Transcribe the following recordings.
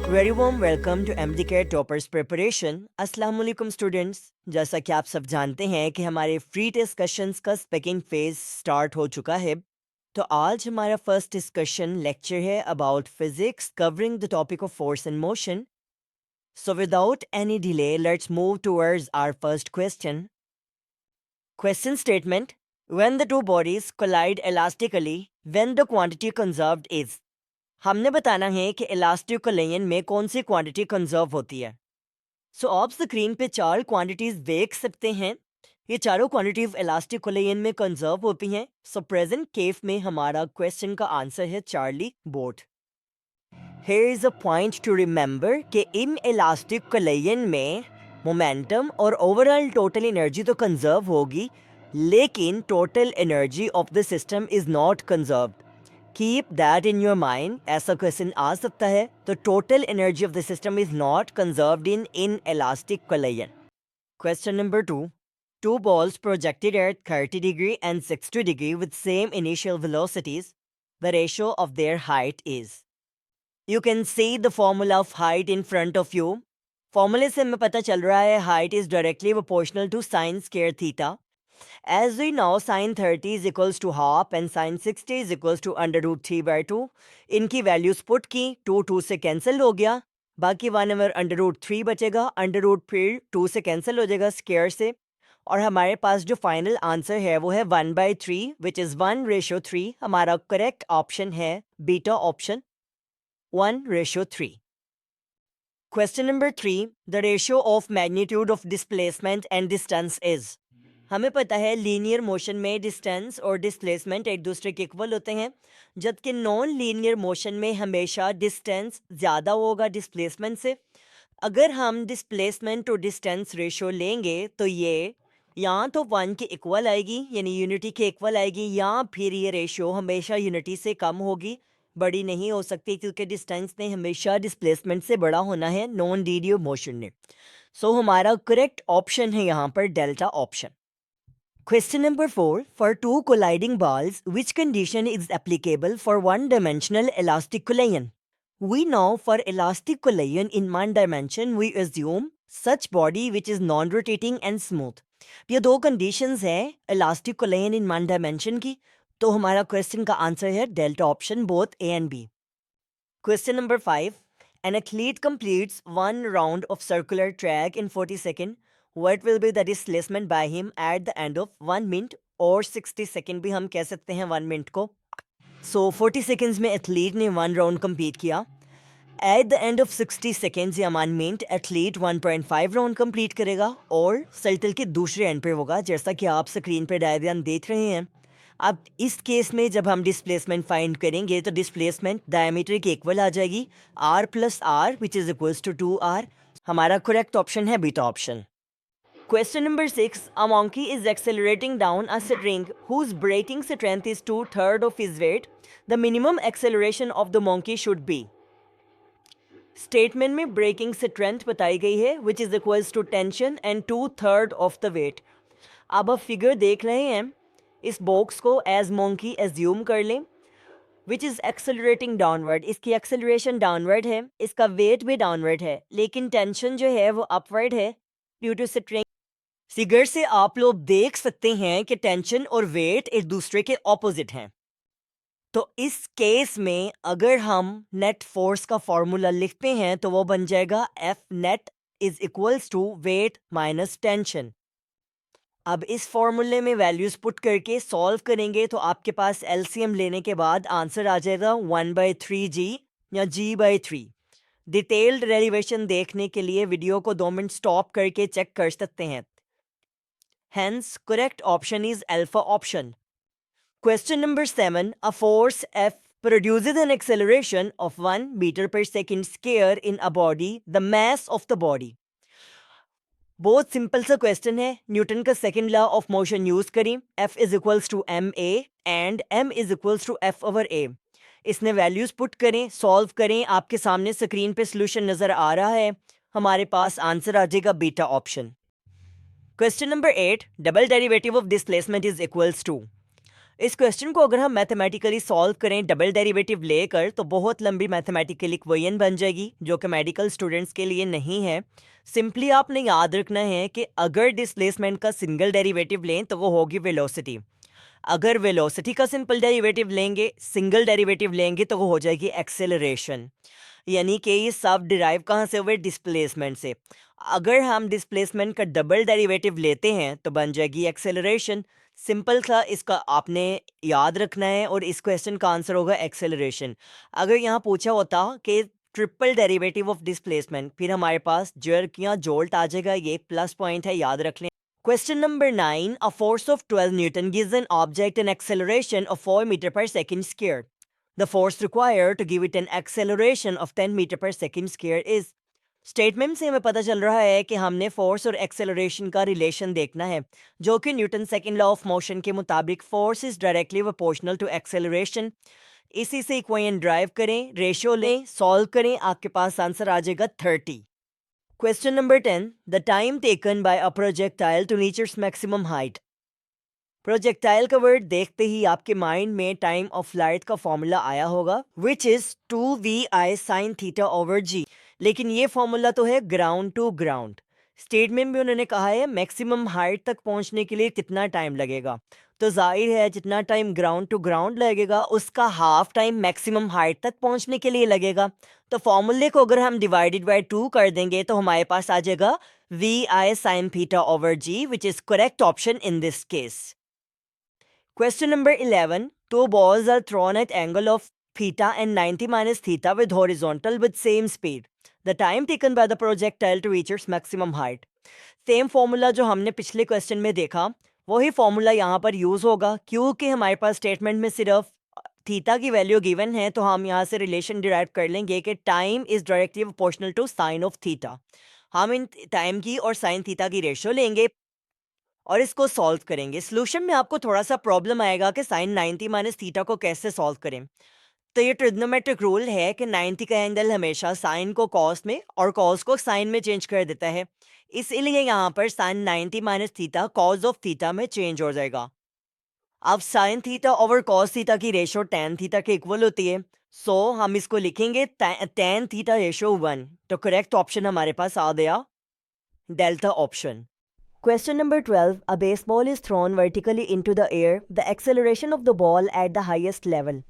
Very warm welcome to MDK toppers preparation. अस्सलाम वालेकुम students. जैसा कि आप सब जानते हैं कि हमारे फ्री डिस्कशंस का स्पीकिंग फेज स्टार्ट हो चुका है, तो आज हमारा फर्स्ट डिस्कशन लेक्चर है about physics covering the topic of force and motion. So without any delay let's move towards our first question. Question statement: when the two bodies collide elastically, when the quantity conserved is. हमने बताना है कि elastic collision में कौन सी quantity conserve होती है। सो आप screen पे चार क्वांटिटीज देख सकते हैं। ये चारों क्वांटिटीज इलास्टिक कोलिजन में कंजर्व होती हैं। सो प्रेजेंट केस में हमारा क्वेश्चन का आंसर है Charlie boat. Here is a point two remember कि इन इलास्टिक कोलिजन में मोमेंटम और ओवरऑल टोटल एनर्जी तो कंजर्व होगी, लेकिन total energy of the system is not conserved. Keep that in your mind. ऐसा question आ सकता है। तो total energy of the system is not conserved in elastic collision. Question number 2: two balls projected at 30 degree and 60 degree with same initial velocities. The ratio of their height is. You can see the formula of height in front of you. फॉर्मूले से हमें पता चल रहा है height is directly proportional to sin square theta. As we know, sin 30 is equals to half and sin 60 is equals to under root 3/2. इनकी values put की, 2 से कैंसिल हो गया, बाकी 1 अंडर रूट 3 बचेगा। अंडर रूट फिर 2 से कैंसिल हो जाएगा स्क्वायर से, और हमारे पास जो फाइनल आंसर है वो है 1/3 विच इज़ 1:3। हमारा करेक्ट ऑप्शन है beta option, 1:3। Question number 3: the ratio of magnitude of displacement and distance is. हमें पता है लीनियर मोशन में डिस्टेंस और डिस्प्लेसमेंट एक दूसरे के इक्वल होते हैं, जबकि नॉन लीनियर मोशन में हमेशा डिस्टेंस ज़्यादा होगा डिस्प्लेसमेंट से। अगर हम डिस्प्लेसमेंट और डिस्टेंस रेशो लेंगे तो ये या तो 1 के इक्वल आएगी, यानी यूनिटी के इक्वल आएगी, या फिर ये रेशो हमेशा यूनिटी से कम होगी, बड़ी नहीं हो सकती, क्योंकि डिस्टेंस ने हमेशा डिस्प्लेसमेंट से बड़ा होना है नॉन लीनियर मोशन में। सो हमारा करेक्ट ऑप्शन है यहाँ पर delta option. Question number 4: for two colliding balls, which condition is applicable for one-dimensional elastic collision? We know for elastic collision in one dimension, we assume such body which is non-rotating and smooth. ये दो conditions हैं elastic collision in one dimension की, तो हमारा question का answer है delta option, both A and B. Question number 5: an athlete completes one round of circular track in 40 seconds. What will be the displacement by him at the end of 1 minute, और 60 second भी हम कह सकते हैं 1 minute को। सो 40 seconds में athlete ने 1 round complete किया। At the end of 60 seconds या 1 मिनट एथलीट 1.5 राउंड कंप्लीट करेगा, और सर्कल के दूसरे एंड पे होगा, जैसा कि आप स्क्रीन पे डायग्राम देख रहे हैं। अब इस केस में जब हम डिस्प्लेसमेंट फाइंड करेंगे तो डिस्प्लेसमेंट डायमीटर के इक्वल आ जाएगी, r + r which is equals to 2r। हमारा करेक्ट ऑप्शन है beta option. Question number 6: a monkey is accelerating down a string whose braking strength is 2/3 of his weight. The minimum acceleration of the monkey should be. Statement में braking strength बताई गई है which is equals to tension and 2/3 of the weight. अब आप figure देख रहे हैं, इस बॉक्स को एज मोंकी एज्यूम कर लें, विच इज़ एक्सेलरेटिंग डाउनवर्ड। इसकी एक्सेलरेशन डाउनवर्ड है, इसका वेट भी डाउनवर्ड है, लेकिन टेंशन जो है वो अपवर्ड है ड्यू टू स्ट्रिंग। फिगर से आप लोग देख सकते हैं कि टेंशन और वेट एक दूसरे के ऑपोजिट हैं। तो इस केस में अगर हम नेट फोर्स का फॉर्मूला लिखते हैं तो वो बन जाएगा F net is equals to weight minus tension. अब इस फॉर्मूले में वैल्यूज पुट करके सॉल्व करेंगे तो आपके पास एलसीएम लेने के बाद आंसर आ जाएगा 1/3g या g/3। डिटेल्ड डेरिवेशन देखने के लिए वीडियो को 2 मिनट स्टॉप करके चेक कर सकते हैं। Hence, correct option is alpha option. Question number 7: a force F produces an acceleration of 1 meter per second square in a body. The mass of the body. बहुत simple सा question है, Newton का second law of motion use करें। F is equals to ma and m is equals to F/a। इसने values put करें, solve करें। आपके सामने स्क्रीन पे सोल्यूशन नजर आ रहा है, हमारे पास आंसर आ जाएगा beta option. Question number 8: double derivative of displacement is equals to. इस क्वेश्चन को अगर हम मैथमेटिकली सॉल्व करें डबल डेरिवेटिव लेकर तो बहुत लंबी मैथमेटिकल इक्वेशन बन जाएगी जो कि मेडिकल स्टूडेंट्स के लिए नहीं है। सिंपली आपने याद रखना है कि अगर डिस्प्लेसमेंट का सिंगल डेरिवेटिव लें तो वो होगी वेलोसिटी। अगर वेलोसिटी का सिंपल डेरिवेटिव लेंगे, सिंगल डेरिवेटिव लेंगे तो वो हो जाएगी एक्सेलरेशन। यानी कि ये सब डिराइव कहाँ से हुए? डिस्प्लेसमेंट से। अगर हम डिस्प्लेसमेंट का डबल डेरिवेटिव लेते हैं तो बन जाएगी एक्सेलरेशन। सिंपल सा इसका आपने याद रखना है और इस क्वेश्चन का आंसर होगा एक्सेलरेशन। अगर यहाँ पूछा होता कि ट्रिपल डेरिवेटिव ऑफ डिस्प्लेसमेंट, फिर हमारे पास जर्क या जोल्ट आ जाएगा, ये प्लस पॉइंट है, याद रख लें। Question number 9. A force of 12 Newton gives an object an acceleration of 4 meter per second squared. The force required to give it an acceleration of 10 meter per second squared is. Statement से हमें पता चल रहा है कि हमने force और acceleration का रिलेशन देखना है, जो कि Newton second law of motion के मुताबिक force is directly proportional to acceleration. इसी से इक्वेशन ड्राइव करें, रेशियो लें, सॉल्व करें, आपके पास आंसर आ जाएगा 30। Question number 10. The time taken by a projectile to reach its maximum height. Projectile का वर्ड देखते ही आपके माइंड में टाइम ऑफ फ्लाइट का फॉर्मूला आया होगा, which is 2vi sin theta over g. लेकिन ये फॉर्मूला तो है ग्राउंड टू ग्राउंड। स्टेटमेंट में उन्होंने कहा है मैक्सिमम हाइट तक पहुंचने के लिए कितना टाइम लगेगा, तो जाहिर है जितना टाइम ग्राउंड टू ग्राउंड लगेगा उसका हाफ टाइम मैक्सिमम हाइट तक पहुंचने के लिए लगेगा। तो फॉर्मूले को अगर हम डिवाइडेड बाय 2 कर देंगे तो हमारे पास आ जाएगा vi sin theta over g, which is correct option in this case. Question number 11. Two balls are thrown at angle of theta and 90 minus theta with horizontal with same speed. The time taken by the projectile to reach its maximum height. Same formula जो हमने पिछले question में देखा वही formula यहाँ पर use होगा, क्योंकि हमारे पास स्टेटमेंट में सिर्फ थीटा की वैल्यू गिवन है, तो हम यहाँ से रिलेशन डिराइव कर लेंगे कि time is directly proportional to sine of theta. हम इन टाइम की और साइन थीटा की रेशियो लेंगे और इसको सॉल्व करेंगे। सोल्यूशन में आपको थोड़ा सा प्रॉब्लम आएगा कि साइन 90 माइनस थीटा को कैसे सॉल्व करें। तो ये ट्रिग्नोमेट्रिक रूल है कि 90 का एंगल हमेशा साइन को कॉस में और कॉस को साइन में चेंज कर देता है, इसलिए यहाँ पर sine 90 minus theta cos of theta में चेंज हो जाएगा। अब sine theta over cos theta की रेशो टैन थीटा के इक्वल होती है, सो हम इसको लिखेंगे टैन थीटा रेशो 1। तो करेक्ट ऑप्शन हमारे पास आ गया delta option. Question number 12. A baseball is thrown vertically into the air. The acceleration of the ball at the highest level.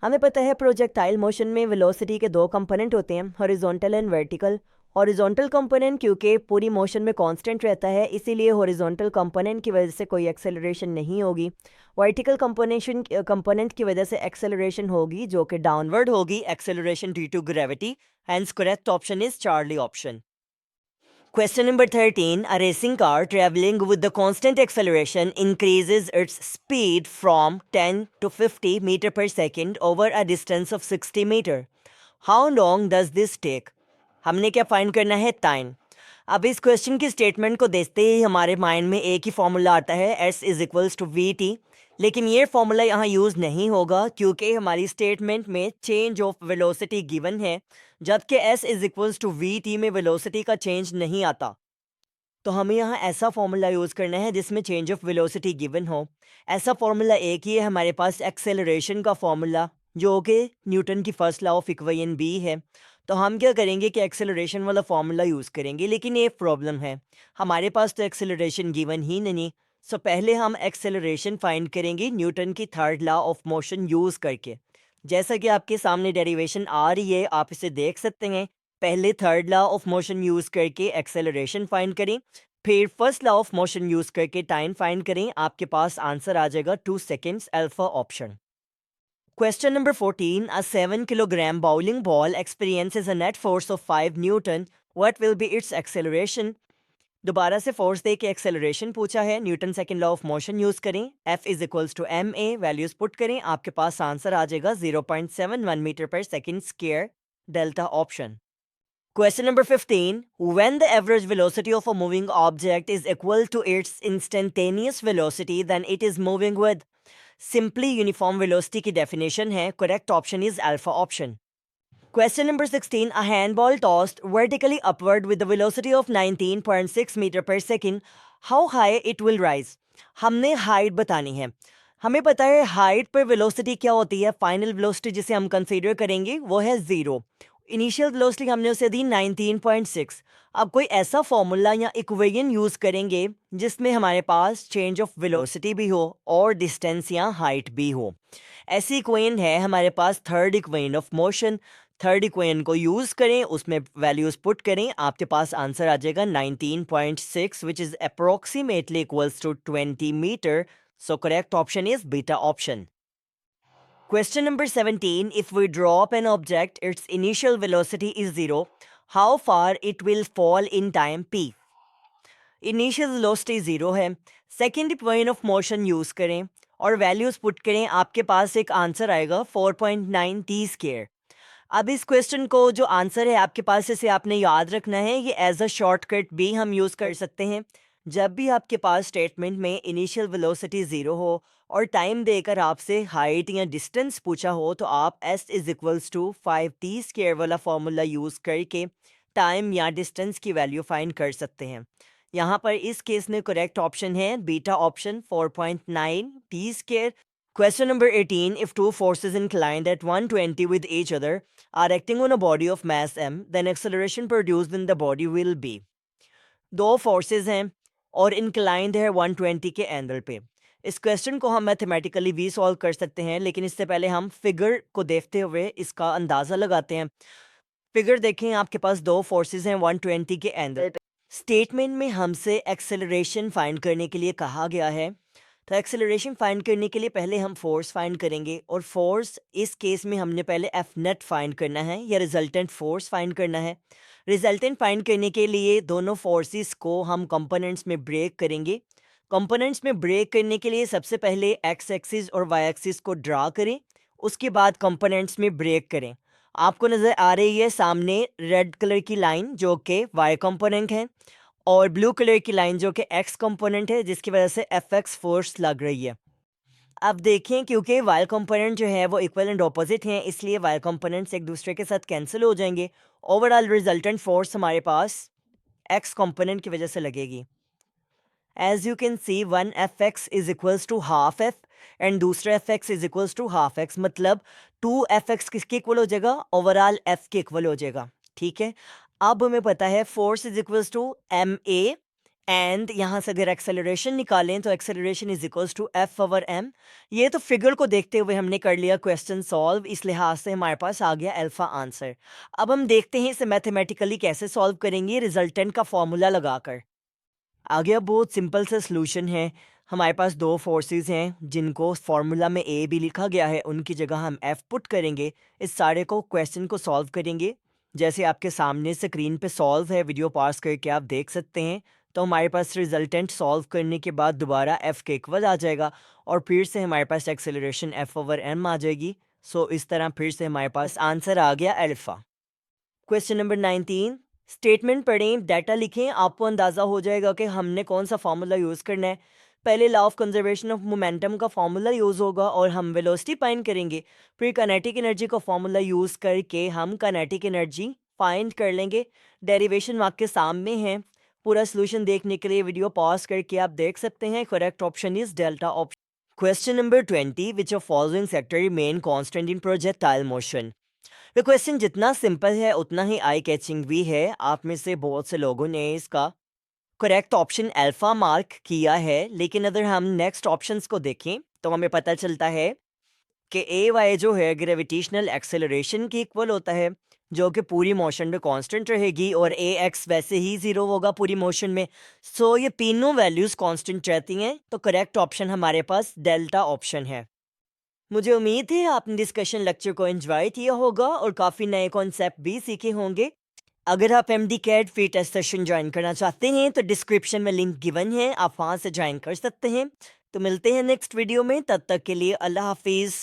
हमें पता है प्रोजेक्टाइल मोशन में वेलोसिटी के दो कंपोनेंट होते हैं, horizontal and vertical. Horizontal component क्योंकि पूरी मोशन में कांस्टेंट रहता है, इसीलिए हॉरिजॉन्टल कंपोनेंट की वजह से कोई एक्सेलरेशन नहीं होगी। वर्टिकल कंपोनेंट की वजह से एक्सेलरेशन होगी जो कि डाउनवर्ड होगी, acceleration due to gravity. Hence correct option is Charlie option. Question number 13. A racing car traveling with the constant acceleration increases its speed from 10 to 50 meter per second over a distance of 60 meter. How long does this take? हमने क्या find करना है? Time. अब इस question की statement को देखते ही हमारे माइंड में एक ही फॉर्मूला आता है, S is equals to VT। लेकिन ये फॉर्मूला यहाँ यूज़ नहीं होगा क्योंकि हमारी स्टेटमेंट में चेंज ऑफ वेलोसिटी गिवन है, जबकि S is equals to VT में वेलोसिटी का चेंज नहीं आता। तो हमें यहाँ ऐसा फॉर्मूला यूज़ करना है जिसमें चेंज ऑफ वेलोसिटी गिवन हो। ऐसा फॉर्मूला एक ही है हमारे पास, एक्सेलरेशन का फॉर्मूला, जो कि न्यूटन की first law of equation B है। तो हम क्या करेंगे कि एक्सेलरेशन वाला फॉर्मूला यूज़ करेंगे, लेकिन एक प्रॉब्लम है, हमारे पास तो एक्सेलरेशन गिवन ही नहीं। सो पहले हम एक्सेलरेशन फाइंड करेंगे न्यूटन की third law of motion use करके। जैसा कि आपके सामने डेरिवेशन आ रही है, आप इसे देख सकते हैं। पहले third law of motion use करके एक्सेलरेशन फाइंड करें, फिर first law of motion use करके टाइम फाइंड करें, आपके पास आंसर आ जाएगा 2 seconds, alpha option. Question number 14. A 7 kilogram bowling ball experiences a net force of 5 Newton. What will be its acceleration? दोबारा से फोर्स दे के एक्सेलरेशन पूछा है, Newton second law of motion use करें, F is equals to ma, values put करें, आपके पास answer आ जाएगा 0.71 मीटर पर second square, delta option. Question number 15. When the average velocity of a moving object is equal to its instantaneous velocity, then it is moving with. Simply uniform velocity की definition है, correct option is alpha option. Question number 16. A handball tossed vertically upward with the velocity of 19.6 meter per second. How high it will rise? हमने height बतानी है। हमें पता है height पर velocity क्या होती है, फाइनल वेलोसिटी जिसे हम कंसीडर करेंगे वो है 0। इनिशियल वेलोसिटी हमने उसे दी 19.6। अब कोई ऐसा फॉर्मूला या इक्वेशन यूज़ करेंगे जिसमें हमारे पास चेंज ऑफ वेलोसिटी भी हो और डिस्टेंस या हाइट भी हो। ऐसी इक्वेशन है हमारे पास third equation of motion. Third equation को यूज़ करें, उसमें वैल्यूज़ पुट करें, आपके पास आंसर आ जाएगा 19.6 which is approximately equals to 20 metre. So correct option is beta option. Question number 17. If we drop an object, its initial velocity is 0. How far it will fall in time p? Initial velocity 0 है, second point of motion use करें और values put करें, आपके पास एक answer आएगा 4.9 t square. अब इस question को जो आंसर है आपके पास, इसे आपने याद रखना है, ये एज अ शॉर्टकट भी हम यूज़ कर सकते हैं। जब भी आपके पास स्टेटमेंट में इनिशियल वेलोसिटी 0 हो और टाइम देकर आपसे हाइट या डिस्टेंस पूछा हो, तो आप s is equals to 5t square वाला फार्मूला यूज़ करके टाइम या डिस्टेंस की वैल्यू फाइंड कर सकते हैं। यहाँ पर इस केस में करेक्ट ऑप्शन है beta option 4.9 t square. Question number 18. If two forces inclined at 120 with each other are acting on a body of mass m, then acceleration produced in the body will be. दो forces हैं और inclined है 120 के angle पे। इस question को हम mathematically भी सॉल्व कर सकते हैं, लेकिन इससे पहले हम फिगर को देखते हुए इसका अंदाज़ा लगाते हैं। फिगर देखें, आपके पास दो फोर्सेस हैं 120 के एंगल। स्टेटमेंट में हमसे एक्सेलरेशन फाइंड करने के लिए कहा गया है, तो एक्सेलरेशन फाइंड करने के लिए पहले हम फोर्स फाइंड करेंगे, और फोर्स इस केस में हमने पहले एफ नेट फाइंड करना है या रिजल्टेंट फोर्स फाइंड करना है। रिजल्टेंट फाइंड करने के लिए दोनों फोर्सेस को हम कंपोनेंट्स में ब्रेक करेंगे। कंपोनेंट्स में ब्रेक करने के लिए सबसे पहले एक्स एक्सिस और वाई एक्सिस को ड्रा करें, उसके बाद कंपोनेंट्स में ब्रेक करें। आपको नज़र आ रही है सामने रेड कलर की लाइन जो कि वाई कंपोनेंट है, और ब्लू कलर की लाइन जो कि एक्स कंपोनेंट है, जिसकी वजह से एफ एक्स फोर्स लग रही है। अब देखें, क्योंकि वाई कंपोनेंट जो है वो इक्वल एंड ऑपोजिट हैं, इसलिए वाई कंपोनेंट्स एक दूसरे के साथ कैंसिल हो जाएंगे। ओवरऑल रिजल्टेंट फोर्स हमारे पास एक्स कंपोनेंट की वजह से लगेगी। As you can see, one f x is equals to half f and दूसरा f x is equals to half x, मतलब 2 एफ एक्स किसके इक्वल हो जाएगा, ओवरऑल एफ के इक्वल हो जाएगा। ठीक है, अब हमें पता है force is equals to M A, and यहाँ से अगर एक्सेलरेशन निकालें तो acceleration is equals to F over M. ये तो फिगर को देखते हुए हमने कर लिया क्वेश्चन सॉल्व, इस लिहाज से हमारे पास आ गया अल्फा आंसर। अब हम देखते हैं इसे मैथमेटिकली कैसे सॉल्व करेंगे, रिजल्टेंट का फॉर्मूला लगाकर। आ गया, बहुत सिंपल सा सॉल्यूशन है। हमारे पास दो फोर्सेस हैं जिनको फार्मूला में ए भी लिखा गया है, उनकी जगह हम एफ पुट करेंगे। इस सारे को क्वेश्चन को सॉल्व करेंगे, जैसे आपके सामने स्क्रीन पे सॉल्व है, वीडियो पास करके आप देख सकते हैं। तो हमारे पास रिजल्टेंट सॉल्व करने के बाद दोबारा एफ के इक्वल आ जाएगा, और फिर से हमारे पास एक्सेलरेशन एफ ओवर एम आ जाएगी। सो इस तरह फिर से हमारे पास आंसर आ गया अल्फा। Question number 19। स्टेटमेंट पढ़ें, डाटा लिखें, आपको अंदाज़ा हो जाएगा कि हमने कौन सा फार्मूला यूज़ करना है। पहले law of conservation of momentum का फार्मूला यूज़ होगा और हम वेलोसिटी फाइंड करेंगे। फिर काइनेटिक एनर्जी का फार्मूला यूज़ करके हम काइनेटिक एनर्जी फाइंड कर लेंगे। डेरिवेशन आपके सामने है, पूरा सोल्यूशन देखने के लिए वीडियो पॉज करके आप देख सकते हैं। Correct option is delta option. Question number 20। Which of following sector remain constant in projectile motion. तो क्वेश्चन जितना सिंपल है उतना ही आई कैचिंग भी है। आप में से बहुत से लोगों ने इसका करेक्ट ऑप्शन अल्फा मार्क किया है, लेकिन अगर हम नेक्स्ट ऑप्शंस को देखें तो हमें पता चलता है कि ए वाई जो है ग्रेविटेशनल एक्सेलरेशन के इक्वल होता है, जो कि पूरी मोशन में कांस्टेंट रहेगी, और ए एक्स वैसे ही 0 होगा पूरी मोशन में। सो ये तीनों वैल्यूज़ कांस्टेंट रहती हैं, तो करेक्ट ऑप्शन हमारे पास डेल्टा ऑप्शन है। मुझे उम्मीद है आपने डिस्कशन लेक्चर को एंजॉय किया होगा और काफ़ी नए कॉन्सेप्ट भी सीखे होंगे। अगर आप M D CAT free test session join करना चाहते हैं तो डिस्क्रिप्शन में लिंक गिवन है, आप वहाँ से ज्वाइन कर सकते हैं। तो मिलते हैं नेक्स्ट वीडियो में, तब तक के लिए अल्लाह हाफिज़।